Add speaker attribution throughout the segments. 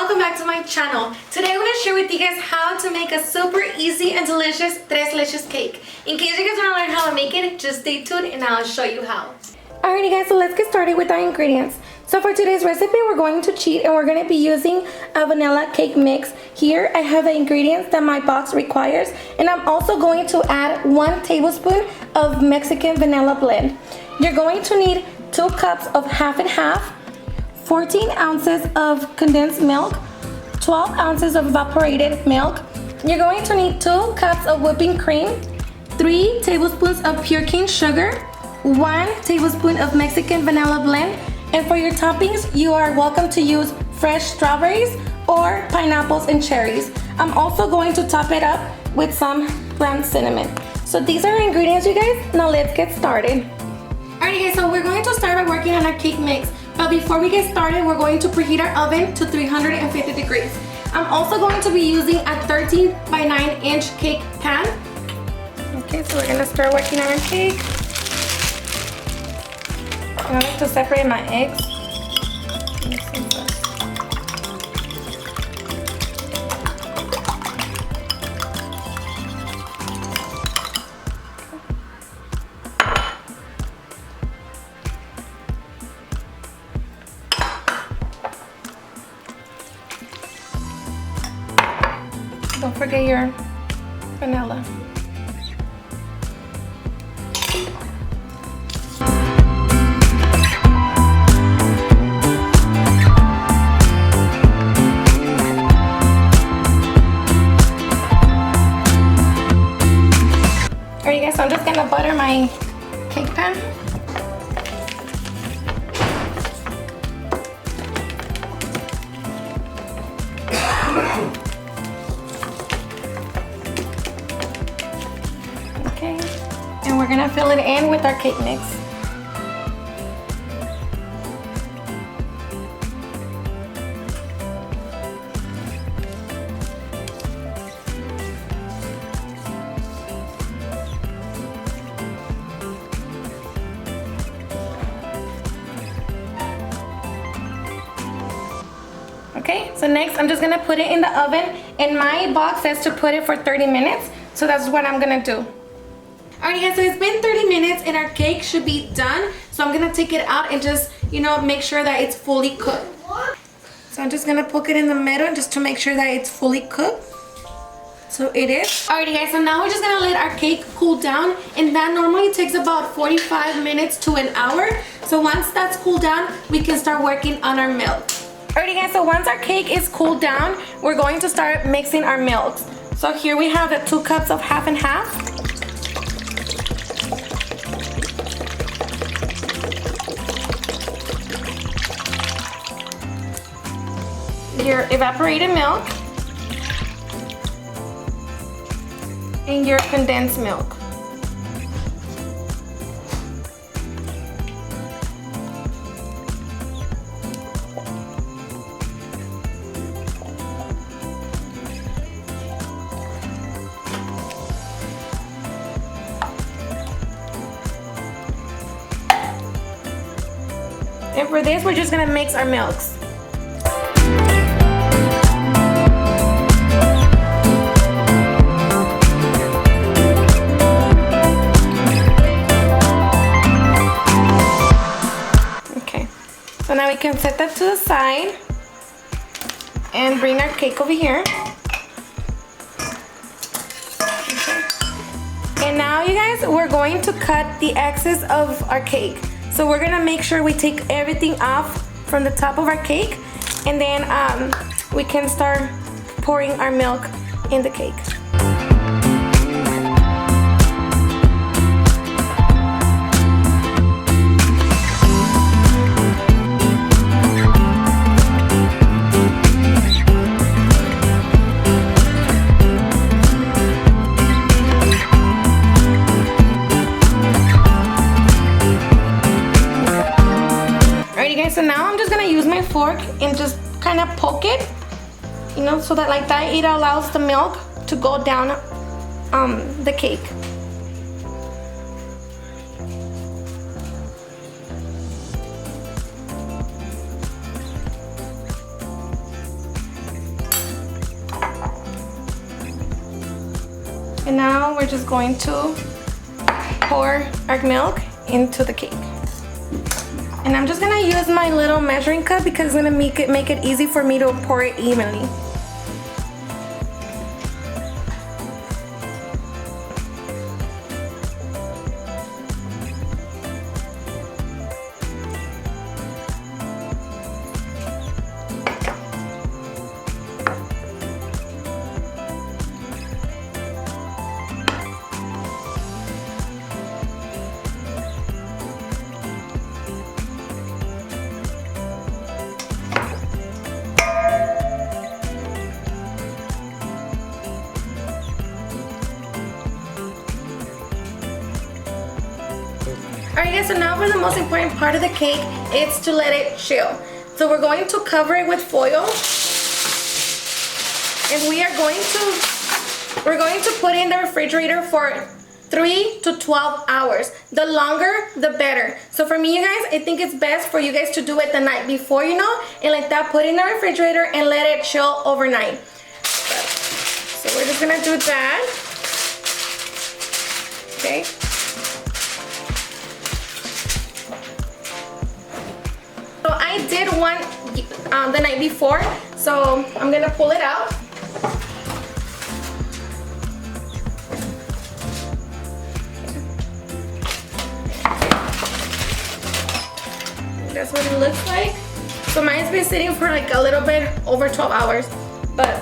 Speaker 1: welcome back to my channel. Today I'm going to share with you guys how to make a super easy and delicious tres leches cake. In case you guys want to learn how to make it, just stay tuned and I'll show you how. Alrighty guys, so let's get started with our ingredients. So for today's recipe, we're going to cheat and we're going to be using a vanilla cake mix. Here I have the ingredients that my box requires, and I'm also going to add 1 tablespoon of Mexican vanilla blend. You're going to need 2 cups of half and half, 14 ounces of condensed milk, 12 ounces of evaporated milk. You're going to need 2 cups of whipping cream, 3 tablespoons of pure cane sugar, 1 tablespoon of Mexican vanilla blend, and for your toppings, you are welcome to use fresh strawberries or pineapples and cherries. I'm also going to top it up with some ground cinnamon. So these are our ingredients, you guys. Now let's get started. Alright guys, so we're going to start by working on our cake mix. But before we get started, we're going to preheat our oven to 350 degrees. I'm also going to be using a 13 by 9 inch cake pan. Okay, so we're going to start working on our cake. I like to separate my eggs. Don't forget your vanilla. Alright guys, so I'm just gonna butter my cake pan. Okay, and we're gonna fill it in with our cake mix. Okay, so next I'm just gonna put it in the oven, and my box says to put it for 30 minutes, so that's what I'm gonna do. Alright guys, so it's been 30 minutes and our cake should be done. So I'm gonna take it out and just, make sure that it's fully cooked. So I'm just gonna poke it in the middle just to make sure that it's fully cooked. So it is. Alrighty guys, so now we're just gonna let our cake cool down, and that normally takes about 45 minutes to an hour. So once that's cooled down, we can start working on our milk. Alrighty guys, so once our cake is cooled down, we're going to start mixing our milks. So here we have the 2 cups of half and half. Your evaporated milk. And your condensed milk. And for this, we're just gonna mix our milks. Okay, so now we can set that to the side and bring our cake over here. Okay. And now you guys, we're going to cut the excess of our cake. So we're gonna make sure we take everything off from the top of our cake, and then we can start pouring our milk in the cake. So now I'm just gonna use my fork and just kind of poke it, so that like that it allows the milk to go down the cake. we're just going to pour our milk into the cake. And I'm just gonna use my little measuring cup because it's gonna make it easy for me to pour it evenly. Alright guys, so now for the most important part of the cake, it's to let it chill. So we're going to cover it with foil. And we're going to put it in the refrigerator for 3 to 12 hours. The longer, the better. So for me, you guys, I think it's best for you guys to do it the night before, you know, and like that, put it in the refrigerator and let it chill overnight. So we're just gonna do that. Okay. So I did one the night before, so I'm gonna pull it out. That's what it looks like. So mine's been sitting for like a little bit over 12 hours, but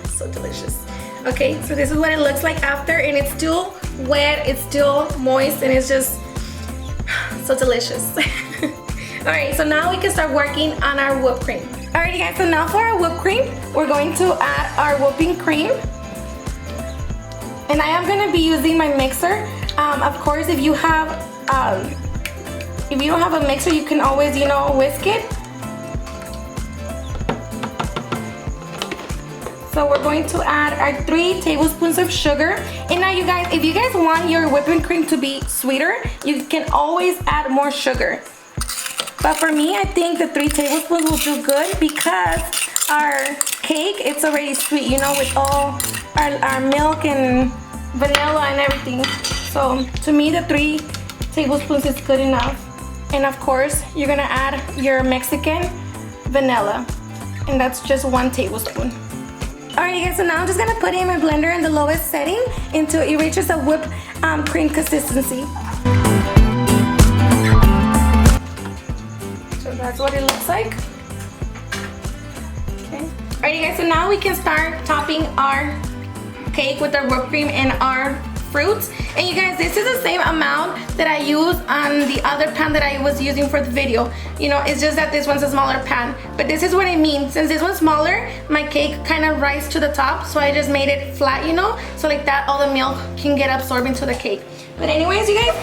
Speaker 1: so delicious. Okay, so this is what it looks like after, and it's still wet, it's still moist, and it's just so delicious. Alright, so now we can start working on our whipped cream. Alrighty guys, so now for our whipped cream, we're going to add our whipping cream. And I am going to be using my mixer. Of course, if you don't have a mixer, you can always, you know, whisk it. So we're going to add our 3 tablespoons of sugar. And now you guys, if you guys want your whipping cream to be sweeter, you can always add more sugar. But for me, I think the 3 tablespoons will do good because our cake, it's already sweet, you know, with all our milk and vanilla and everything. So to me, the 3 tablespoons is good enough. And of course, you're gonna add your Mexican vanilla. And that's just 1 tablespoon. Alright guys, so now I'm just gonna put it in my blender in the lowest setting until it reaches a whipped cream consistency. That's what it looks like. Okay. Alrighty guys, so now we can start topping our cake with our whipped cream and our fruits. And you guys, this is the same amount that I used on the other pan that I was using for the video. You know, it's just that this one's a smaller pan. But this is what I mean. Since this one's smaller, my cake kind of rises to the top. So I just made it flat, you know. So like that, all the milk can get absorbed into the cake. But anyways, you guys,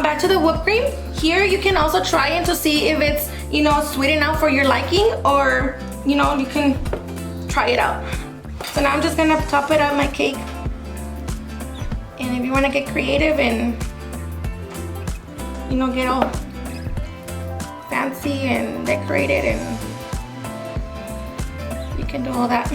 Speaker 1: back to the whipped cream. Here you can also try it to see if it's, you know, sweet enough for your liking, or, you know, you can try it out. So now I'm just gonna top it on my cake. And if you wanna get creative and, you know, get all fancy and decorated, and you can do all that.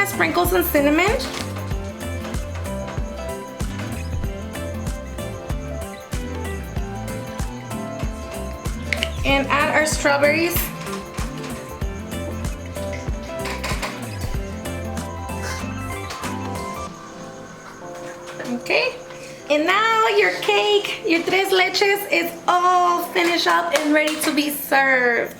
Speaker 1: Sprinkle some cinnamon. And add our strawberries. Okay. And now your cake, your tres leches, is all finished up and ready to be served.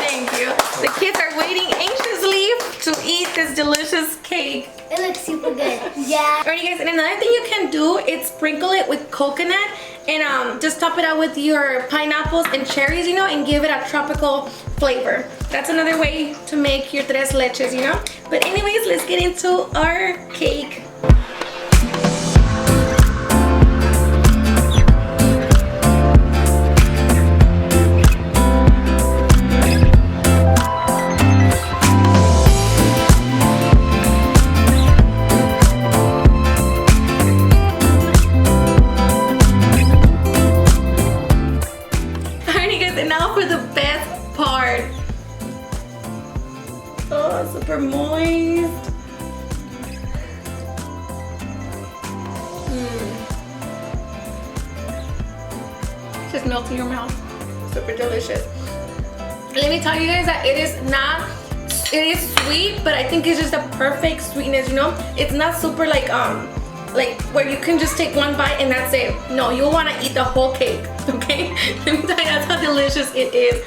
Speaker 1: Thank you. The kids are waiting anxiously to eat this delicious cake.
Speaker 2: It looks super good. Yeah.
Speaker 1: Alright guys, and another thing you can do is sprinkle it with coconut and just top it out with your pineapples and cherries, you know, and give it a tropical flavor. That's another way to make your tres leches, you know. But anyways, let's get into our cake. super moist. Just melts in your mouth. Super delicious. Let me tell you guys that it is sweet, but I think it's just a perfect sweetness, you know? It's not super like where you can just take one bite and that's it. No, you'll want to eat the whole cake, okay? Let me tell you, that's how delicious it is.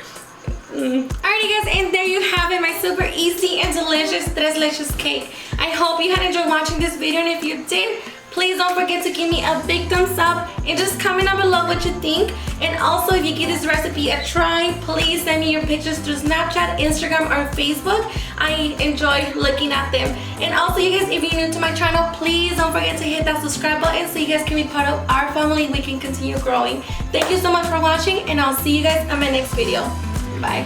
Speaker 1: Alrighty guys, and there you have it, my super easy and delicious tres leches cake. I hope you had enjoyed watching this video, and if you did, please don't forget to give me a big thumbs up and just comment down below what you think. And also, if you give this recipe a try, please send me your pictures through Snapchat, Instagram, or Facebook. I enjoy looking at them. And also, you guys, if you're new to my channel, please don't forget to hit that subscribe button so you guys can be part of our family and we can continue growing. Thank you so much for watching, and I'll see you guys on my next video. Bye.